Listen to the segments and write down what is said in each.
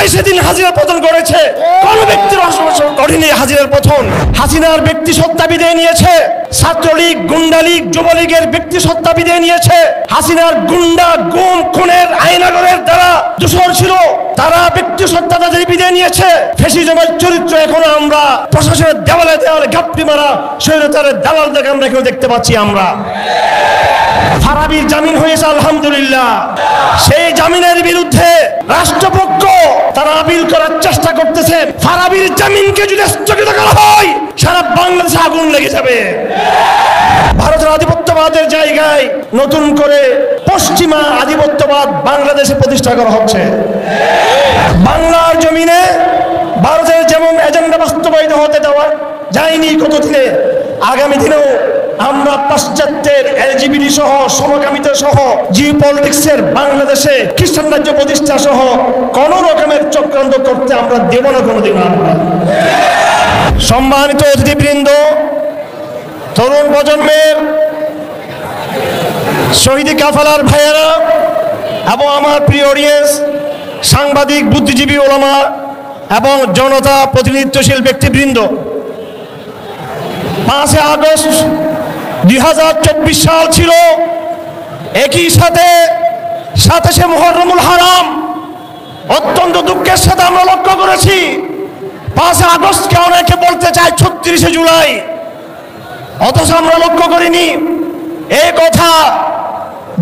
ইচ্ছায় সেদিন হাসিনা পতন করেছে, কোন ব্যক্তির কঠিন হাসিনার পতন। হাসিনার ব্যক্তি সত্তা বিদায় নিয়েছে, ছাত্রলীগ, গুন্ডালীগ, যুবলীগের ব্যক্তি সত্তা বিদায় নিয়েছে। হাসিনার গুন্ডা, গুম, খুনের, আইনাগরের দ্বারা দূষণ ছিল, তারা ব্যক্তি সত্তা তাদের বিদায় নিয়েছে। ফ্যাসিজমের চরিত্র এখন আমরা প্রশাসনের দেওয়ালে দেওয়ালে ঘাপটি মারা স্বৈরাচারের দালালদেরকে আমরা কেউ দেখতে পাচ্ছি। আমরা ফারাবীর জামিন হয়েছে আলহামদুলিল্লাহ, সেই জামিনের বিরুদ্ধে রাষ্ট্রপক্ষ তারা আপিল করার চেষ্টা করতেছে। ফারাবীর জামিনকে যদি স্থগিত করা হয় সারা বাংলাদেশে আগুন লেগে যাবে। ভারতের আধিপত্যবাদের জায়গায় নতুন করে পশ্চিমা আধিপত্যবাদ বাংলাদেশে প্রতিষ্ঠা করা হচ্ছে। বাংলার জমিনে ভারতের যেমন এজেন্ডা বাস্তবায়িত হতে দেওয়া যায়নি কতদিনে, আগামী দিনেও আমরা পাশ্চাত্যের এলজিবিটি সহ সমকামিতা সহ জিওপলিটিক্সের বাংলাদেশে খ্রিস্টান রাজ্য প্রতিষ্ঠা সহ কোন রকমের চক্রান্ত করতে আমরা দেব না কোনোদিন। আমরা সম্মানিত অতিথিবৃন্দ, তরুণ প্রজন্মের শহীদি কাফেলার ভাইয়েরা এবং আমার প্রিয় অডিয়েন্স, সাংবাদিক, বুদ্ধিজীবী, ওলামা এবং জনতা প্রতিনিধিত্বশীল ব্যক্তিবৃন্দ, 5 আগস্ট 2024 সাল ছিল, একই সাথে 27 মুহররমুল হারাম। অত্যন্ত দুঃখের সাথে আমরা লক্ষ্য করেছি 5 আগস্টকে অনেকে বলতে চায় 36 জুলাই, অথচ আমরা লক্ষ্য করিনি এই কথা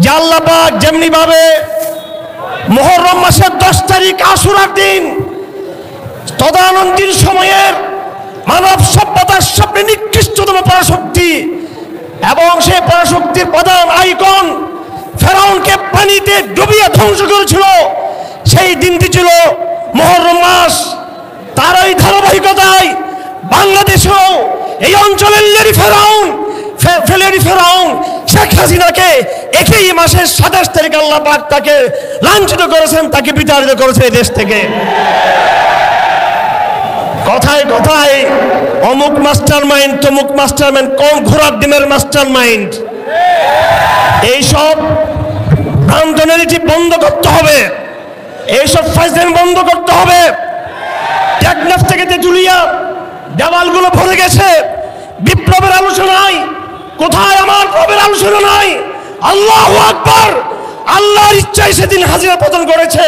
যে আল্লাহ পাক যেমনি ভাবে মুহররম মাসের 10 তারিখ আশুরার দিন তদানীন্তন সময়ের মানব সভ্যতার সবচেয়ে নিকৃষ্টতম পরাশক্তি এবং সেই পরাশক্তির প্রধান আইকন ফেরাউনকে পানিতে ডুবিয়ে ধ্বংস করেছিল, সেই দিনটি ছিল মুহররম মাস। তার এই ধারাবাহিকতায় বাংলাদেশেও এই অঞ্চলের ফেরাউন শেখ হাসিনাকে একই মাসের 27 তারিখ আল্লাহ পাক তাকে লাঞ্ছিত করেছেন, তাকে বিতাড়িত করেছে এই দেশ থেকে। কথায় কথায় অমুক মাস্টার মাইন্ড, তমুক মাস্টার মাইন্ড, কোন ঘোড়ার ডিমের মাস্টার মাইন্ড, এইসব ভ্রান্ত বন্ধ করতে হবে, এইসব ফাইজলামি বন্ধ করতে হবে। টেকনাফ থেকে তেঁতুলিয়া দেওয়ালগুলো ভরে গেছে, বিপ্লবের আলোচনায় কোথায় আমার প্রবের আলোচনা নাই। আল্লাহু আকবার, আল্লাহর ইচ্ছায় সেদিন হাসিনা পতন করেছে,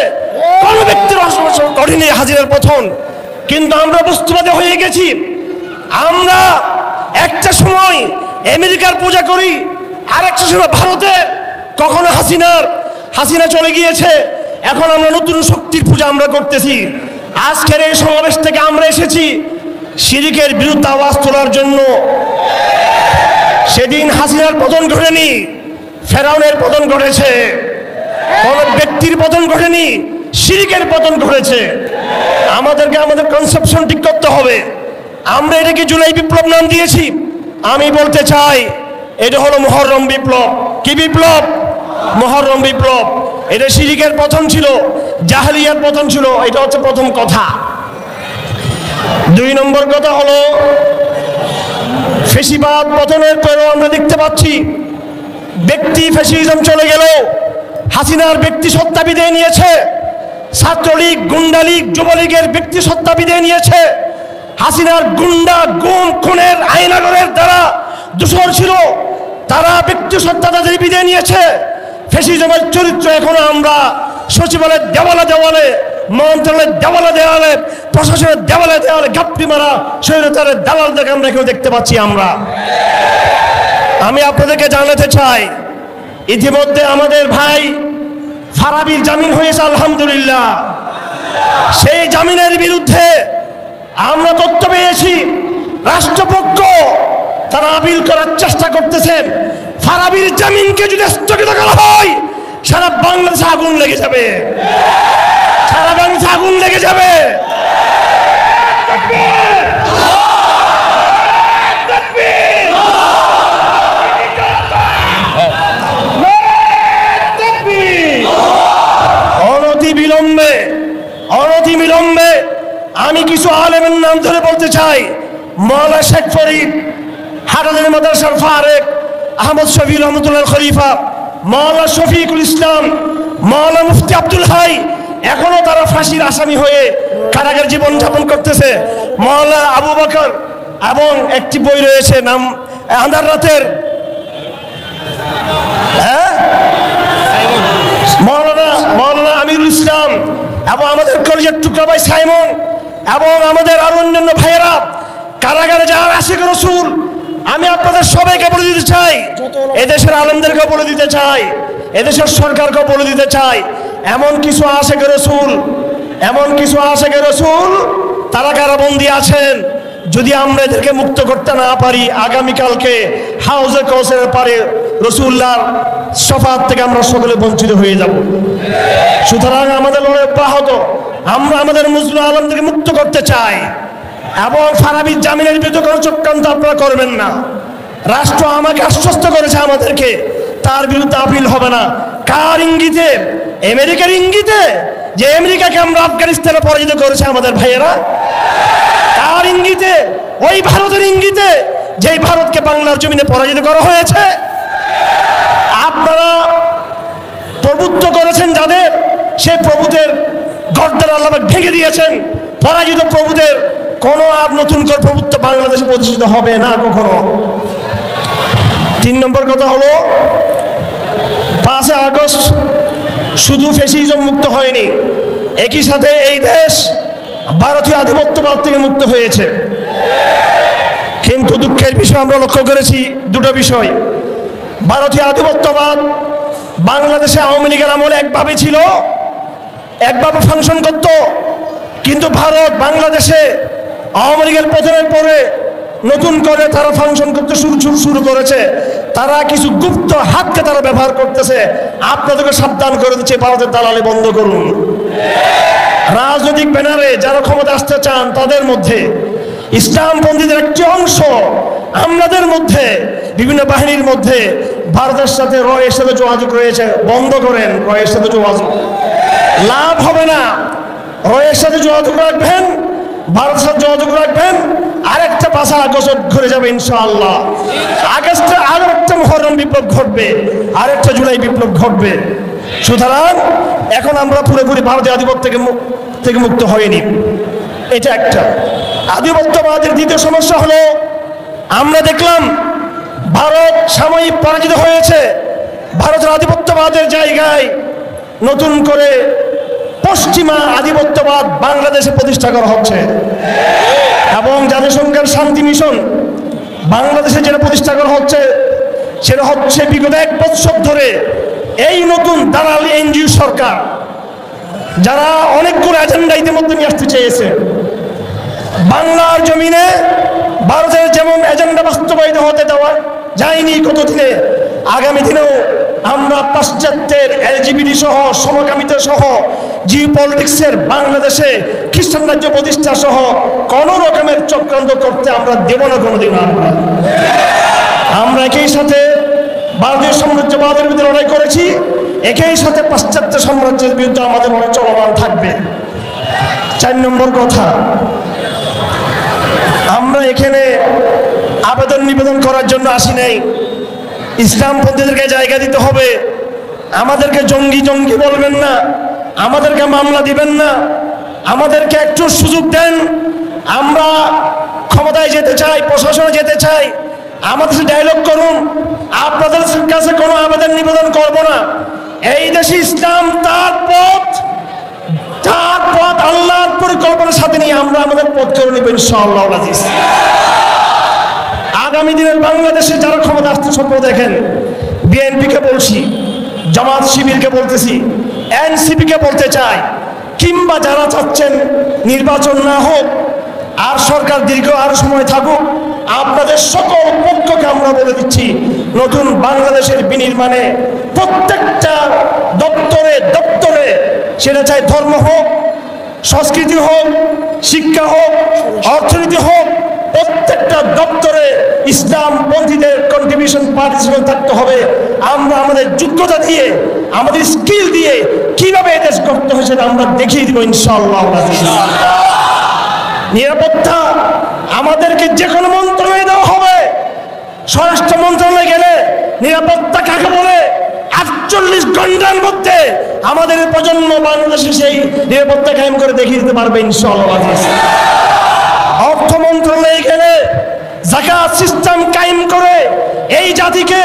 কোন ব্যক্তির কঠিন হাসিনার পতন। কিন্তু আমরা বস্তুবাদী হয়ে গেছি। আমরা একটা সময় আমেরিকার পূজা করি, আর একটা সময় ভারতে, কখনো হাসিনা চলে গিয়েছে, এখন আমরা নতুন শক্তির পূজা আমরা করতেছি। আজকের এই সমাবেশ থেকে আমরা এসেছি শিরকের বিরুদ্ধে আওয়াজ তোলার জন্য। সেদিন হাসিনার পতন ঘটেনি, ফেরাউনের পতন ঘটেছে, কোন ব্যক্তির পতন ঘটেনি, শিরকের পতন ঘটেছে। আমাদেরকে আমাদের কনসেপশন ঠিক করতে হবে। আমরা এটাকে জুলাই বিপ্লব নাম দিয়েছি। আমি বলতে চাই এটা হলো মুহররম বিপ্লব। কি বিপ্লব? মুহররম বিপ্লব। এটা শিরকের পতন ছিল, জাহেলিয়ার পতন ছিল, এটা হচ্ছে প্রথম কথা। 2 নম্বর কথা হলো ফ্যাসিবাদ পতনের পরেও আমরা দেখতে পাচ্ছি ব্যক্তি ফ্যাসিজম চলে গেল, হাসিনার ব্যক্তি সত্তা বিদায় নিয়েছে, ছাত্রলীগ, গুন্ডালীগ, যুবলীগের ব্যক্তি সত্তা বিদায় নিয়েছে। হাসিনার গুন্ডা, গুম, খুনের, আইনাগরের দ্বারা দূষণ ছিল, তারা ব্যক্তি সত্তা তাদের বিদায় নিয়েছে। ফ্যাসিজমের চরিত্র এখন আমরা সচিবালয়ের দেওয়ালে দেওয়ালে, মন্ত্রণালয়ের দেওয়ালে দেওয়ালে, প্রশাসনের দেওয়ালে দেওয়ালে ঘাপটি মারা স্বৈরাচারের দালালদেরকে আমরা কেউ দেখতে পাচ্ছি। আমি আপনাদেরকে জানাতে চাই, ইতিমধ্যে আমাদের ভাই ফারাবীর জামিন হয়েছে আলহামদুলিল্লাহ, সেই জামিনের বিরুদ্ধে আমরা তথ্য পেয়েছি রাষ্ট্রপক্ষ তারা আপিল করার চেষ্টা করতেছেন। ফারাবীর জামিনকে যদি স্থগিত করা হয় সারা বাংলাদেশে আগুন লেগে যাবে, সারা বাংলাদেশে আগুন লেগে যাবে। অনতি বিলম্বে আমি কিছু আলেমের নাম ধরে বলতে চাই। মাওলানা শেখ ফরিদ, হাটাজারি মাদ্রাসার ফারেক, আহমদ শফি রহমতুল্লাহ খলিফা, মাওলানা শফিকুল ইসলাম, মাওলানা মুফতি আব্দুল হাই এখনো তারা ফাঁসির আসামি হয়ে কারাগার জীবন যাপন করতেছে। মাওলানা আবু বকর এবং একটি বই রয়েছে নাম আন্ধার রাতের, মাওলানা আমিরুল ইসলাম এবং আমাদের কলেজের টুকরা ভাই সাইমন এবং আমাদের আরো অন্যান্য ভাইয়েরা কারাগারে যাওয়ার আশিক রসুল। আমি আপনাদের সবাইকে বলে দিতে চাই, এদেশের আলেমদেরকে বলে দিতে চাই, এদেশের সরকারকে বলে দিতে চাই, এমন কিছু আশিক রসুল, এমন কিছু আশিক রসুল তারা কারাবন্দী আছেন। যদি আমরা এদেরকে মুক্ত করতে না পারি, আগামীকালকে হাউজে কাউসারের পারে রসুল্লাহর শফাত থেকে আমরা সকলে বঞ্চিত হয়ে যাব। সুতরাং আমাদের লড়াই অব্যাহত। আমরা আমাদের মুসলিম আলেমদেরকে মুক্ত করতে চাই এবং ফারাবি জামিনের বিরুদ্ধে কোনো চক্রান্ত আপনারা করবেন না। রাষ্ট্র আমাকে আশ্বস্ত করেছে আমাদেরকে তার বিরুদ্ধে আপিল হবে না। কার ইঙ্গিতে? আমেরিকার ইঙ্গিতে, যে আমেরিকাকে আমরা আফগানিস্তানে পরাজিত করেছে আমাদের ভাইয়েরা। কার ইঙ্গিতে? ওই ভারতের ইঙ্গিতে, যেই ভারতকে বাংলার জমিনে পরাজিত করা হয়েছে। আপনারা প্রভুত্ব করেছেন যাদের, সেই প্রভুদের গর্দান আল্লাহ ভেঙে দিয়েছেন। পরাজিত প্রভুদের কোনো আর নতুন করে প্রভুত্ব বাংলাদেশে প্রতিষ্ঠিত হবে না কখনো। 3 নম্বর কথা হলো 5 আগস্ট শুধু ফ্যাসিজম মুক্ত হয়নি, একই সাথে এই দেশ ভারতীয় আধিপত্যবাদ থেকে মুক্ত হয়েছে। কিন্তু দুঃখের বিষয় আমরা লক্ষ্য করেছি দুটো বিষয়। ভারতীয় আধিপত্যবাদ বাংলাদেশে আওয়ামী লীগের আমলে একভাবে ছিল, একভাবে ফাংশন করত, কিন্তু ভারত বাংলাদেশে আওয়ামী লীগের পতনের পরে নতুন করে তারা ফাংশন করতে শুরু করেছে। তারা কিছু গুপ্ত হাতকে তারা ব্যবহার করতেছে। আপনাদেরকে সাবধান করে দিচ্ছে, ভারতের দালালি বন্ধ করুন। রাজনৈতিক ব্যানারে যারা ক্ষমতা আসতে চান তাদের মধ্যে ইসলামপন্থীদের একটি অংশ আমাদের মধ্যে বিভিন্ন বাহিনীর মধ্যে ভারতের সাথে রয়ের সাথে যোগাযোগ রয়েছে। বন্ধ করেন রয়ের সাথে যোগাযোগ, লাভ হবে না। রয়ের সাথে যোগাযোগ রাখবেন, ভারতের সাথে যোগাযোগ রাখবেন, আরেকটা 5 আগস্ট ঘুরে যাবে ইনশাআল্লাহ। আগস্টে আরো একটা মুহররম বিপ্লব ঘটবে, আরেকটা জুলাই বিপ্লব ঘটবে। সুতরাং এখন আমরা পুরোপুরি ভারতীয় আধিপত্য থেকে মুক্ত হয়নি, এটা একটা। আধিপত্যবাদের দ্বিতীয় সমস্যা হলো, আমরা দেখলাম ভারত সাময়িক পরাজিত হয়েছে। ভারতের আধিপত্যবাদের জায়গায় নতুন করে পশ্চিমা আধিপত্যবাদ বাংলাদেশে প্রতিষ্ঠা করা হচ্ছে এবং জাতিসংঘের শান্তি মিশন বাংলাদেশে যেটা প্রতিষ্ঠা করা হচ্ছে সেটা হচ্ছে বিগত 1 বছর ধরে এই নতুন দালালি এনজিও সরকার, যারা অনেকগুলো এজেন্ডা ইতিমধ্যে নিয়ে আসতে চেয়েছে বাংলার জমিনে। ভারতের যেমন এজেন্ডা বাস্তবায়িত হতে দেওয়া যায়নি কতদিনে, আগামী দিনেও আমরা পাশ্চাত্যের এলজিবিটি সহ সমকামিতা সহ জিওপলিটিক্সের বাংলাদেশে খ্রিস্টান রাজ্য প্রতিষ্ঠা সহ কোন রকমের চক্রান্ত করতে আমরা দেব না কোনোদিন। আমরা একই সাথে ভারতীয় সাম্রাজ্যবাদের বিরুদ্ধে লড়াই করেছি, একই সাথে পাশ্চাত্য সাম্রাজ্যের বিরুদ্ধে আমাদের লড়াই চলমান থাকবে। 4 নম্বর কথা, আমরা এখানে আবেদন নিবেদন করার জন্য আসি নাই। ইসলামপন্থীদেরকে জায়গা দিতে হবে। আমাদেরকে জঙ্গি জঙ্গি বলবেন না, আমাদেরকে মামলা দিবেন না, আমাদেরকে একটু সুযোগ দেন। আমরা ক্ষমতায় যেতে চাই, প্রশাসনে যেতে চাই, আমাদের সাথে ডায়লগ করুন। আপনাদের কাছে কোনো আবেদন নিবেদন করব না। এই দেশে ইসলাম তার পথ আল্লাহর পরিকল্পনার সাথে নিয়ে আমরা আমাদের পথ করে নেব ইনশাআল্লাহ। আগামী দিনের বাংলাদেশে যারা ক্ষমতা আসতে স্বপ্ন দেখেন, বিএনপিকে বলছি, জামাত শিবিরকে বলতেছি, এনসিপিকে বলতে চাই, কিংবা যারা চাচ্ছেন নির্বাচন না হোক আর সরকার দীর্ঘ আরো সময় থাকুক, আপনাদের সকল পক্ষকে আমরা বলে দিচ্ছি, নতুন বাংলাদেশের বিনির্মাণে প্রত্যেকটা দপ্তরে সেটা চাই ধর্ম হোক, সংস্কৃতি হোক, শিক্ষা হোক, অর্থনীতি হোক, প্রত্যেকটা দপ্তরে ইসলামপন্থীদের কন্ট্রিবিউশন পার্টিসিপেশন থাকতে হবে। আমরা আমাদের যোগ্যতা দিয়ে, আমাদের স্কিল দিয়ে কিভাবে এদেশ করতে হয় সেটা আমরা দেখিয়ে দিব ইনশাআল্লাহ। নিরাপত্তা আমাদেরকে যে কোনো মন্ত্রণালয়ে দেওয়া হবে। স্বরাষ্ট্র মন্ত্রণালয়ে গেলে নিরাপত্তা কাকে বলে 48 ঘন্টার মধ্যে আমাদের প্রজন্ম বাংলাদেশে সেই নিরাপত্তা কায়েম করে দেখিয়ে দিতে পারবে ইনশাআল্লাহ। অর্থ মন্ত্রণালয়ে গেলে যাকাত সিস্টেম কায়েম করে এই জাতিকে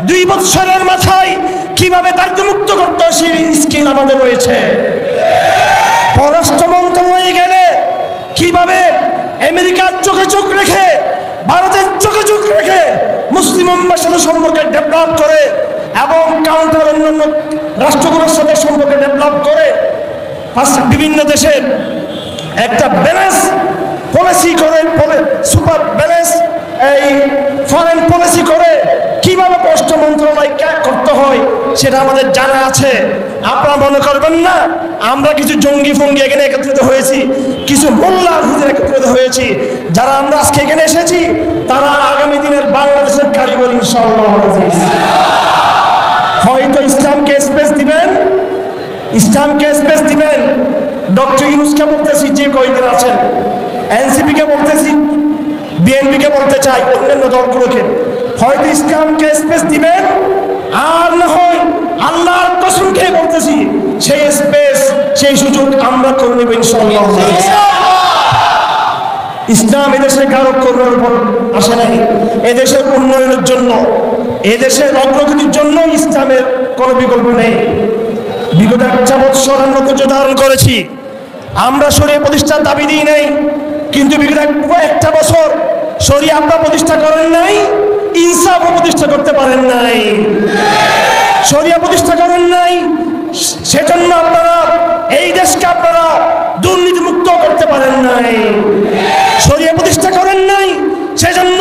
2 বছরের মাথায় কিভাবে দারিদ্র্যমুক্ত করতে হয় সেই স্কিল আমাদের রয়েছে। পররাষ্ট্র মন্ত্রণালয়ে গেলে কিভাবে আমেরিকার চোখে চোখ রেখে, ভারতের চোখে চোখ রেখে মুসলিম উম্মার সাথে সম্পর্ক ডেভেলপ করে এবং কাউন্টার অন্যান্য রাষ্ট্রগুলোর সাথে সম্পর্ক ডেভেলপ করে বিভিন্ন দেশের একটা ব্যালেন্স পলিসি করে, সুপার ব্যালেন্স এই ফরেন পলিসি করে কিভাবে পররাষ্ট্র মন্ত্রণালয় করতে হয় সেটা আমাদের জানা আছে। আপনারা মনে করবেন না আমরা কিছু জঙ্গি ফঙ্গি এখানে একত্রিত হয়েছি, কিছু মোল্লা হুজুর একত্রিত হয়েছি। যারা আমরা আজকে এখানে এসেছি তারা আগামী দিনের বাংলাদেশের কারিগর ইনশাআল্লাহ। হয়তো ইসলামকে স্পেস দিবেন, ইসলামকে স্পেস দিবেন। ডক্টর ইউনূসকে বলতেছি, যে কয়েকদিন আছেন, এনসিপিকে বলতেছি, বিএনপিকে বলতে চাই, অন্যান্য দলগুলোকে হয়তো ইসলামকে স্পেস দিবেন, আর না হয় আল্লাহর কসম খেয়ে বলতেছি সেই স্পেস সেই সুযোগ আমরা করে নেব ইনশাআল্লাহ। ইসলাম এদেশে কারো করোনার উপর আসে নাই, এদেশের উন্নয়নের জন্য, এদেশের অগ্রগতির জন্য ইসলামের কোনো বিকল্প নেই। বিগত 1 বছর আমরা ধৈর্য ধারণ করেছি, আমরা শরীয়ত প্রতিষ্ঠার দাবি দিই নাই, কিন্তু বিগত 1 বছর শরীয়ত আপনারা প্রতিষ্ঠা করেন নাই, ইনসাফও প্রতিষ্ঠা করতে পারেন নাই, শরীয়ত প্রতিষ্ঠা করেন নাই। সেজন্য আপনারা এই দেশকে আপনারা দুর্নীতিমুক্ত করতে পারেন নাই, শরীয়ত প্রতিষ্ঠা করেন নাই, সেজন্য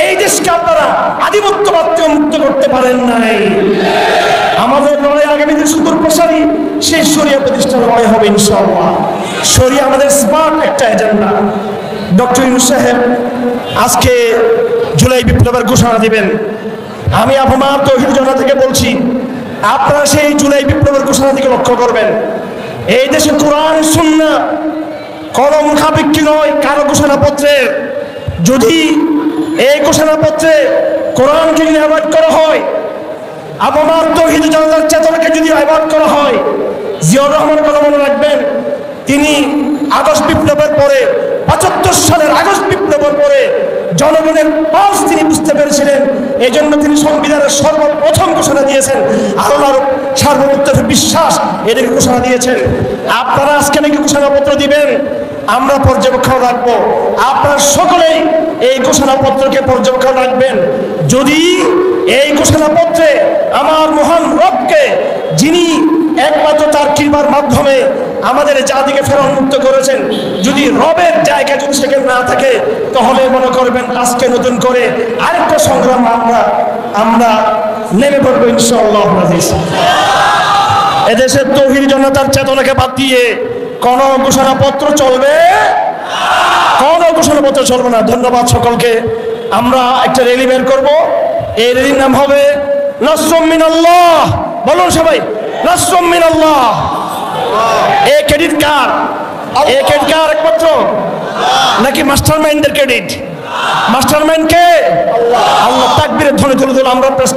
এই দেশকে আপনারা আধিপত্যবাদ থেকে মুক্ত করতে পারেন নাই। আমাদের লড়াই আগামী দিন সুদূর প্রসারী সেই শরীয়ত প্রতিষ্ঠার লড়াই হবে ইনশাআল্লাহ। শরীয়ত আমাদের স্মার্ট একটা এজেন্ডা। ডক্টর ইউনূস সাহেব আজকে জুলাই বিপ্লবের ঘোষণা দিবেন। আমি আবহাওয়া তৌহিদ জনতা থেকে বলছি, আপনারা সেই জুলাই বিপ্লবের ঘোষণা দিকে লক্ষ্য করবেন। এই দেশে কোরআন সুন্নাহ কোনো মুখাপেক্ষী নয় কারো ঘোষণাপত্রের। যদি এই ঘোষণাপত্রে কোরআনকে যদি অ্যাভয়েড করা হয়, আবহাওয়া তৌহিদ জনতার চেতনাকে যদি অ্যাভয়েড করা হয়, জিয়াউর রহমান কথা মনে রাখবেন, তিনি আগস্ট বিপ্লবের পরে ৭৫ সালের আগস্ট বিপ্লবের পরে জনগণের পালস তিনি বুঝতে পেরেছিলেন। এই জন্য তিনি সংবিধানের সর্বপ্রথম ঘোষণা দিয়েছেন আল্লাহর সার্বভৌমত্বের বিশ্বাস, এটাকে ঘোষণা দিয়েছেন। আপনারা আজকে নাকি ঘোষণাপত্র দিবেন, আমরা পর্যবেক্ষণ রাখবো। আপনারা সকলেই এই ঘোষণাপত্রকে পর্যবেক্ষণ রাখবেন। যদি এই ঘোষণাপত্রে আমার মহান রবকে, যিনি একমাত্র তার কৃপার মাধ্যমে আমাদের জাতিকে ফেরান মুক্ত করেছেন, যদি রবের জায়গা যদি সেখানে না থাকে, তাহলে মনে করবেন আজকে নতুন করে আরেকটা সংগ্রাম আমরা নেমে পড়বো ইনশাআল্লাহ। এদেশের তৌহিদ জনতার চেতনাকে বাদ দিয়ে কোন ঘোষণাপত্র চলবে, কোন ঘোষণাপত্র চলবে না। ধন্যবাদ সকলকে। আমরা একটা র্যালি বের করবো, এই র্যালির নাম হবে নাসরুম মিনাল্লাহ। বলুন সবাই, নাসরুম মিনাল্লাহ। এই ক্রেডিট কার? এই ক্রেডিট কার একমাত্র নাকি মাস্টারমাইন্ডের ক্রেডিট? মাস্টারমাইন্ড কে? আল্লাহ। তাকবীরের ধ্বনি তুলে আমরা প্রেস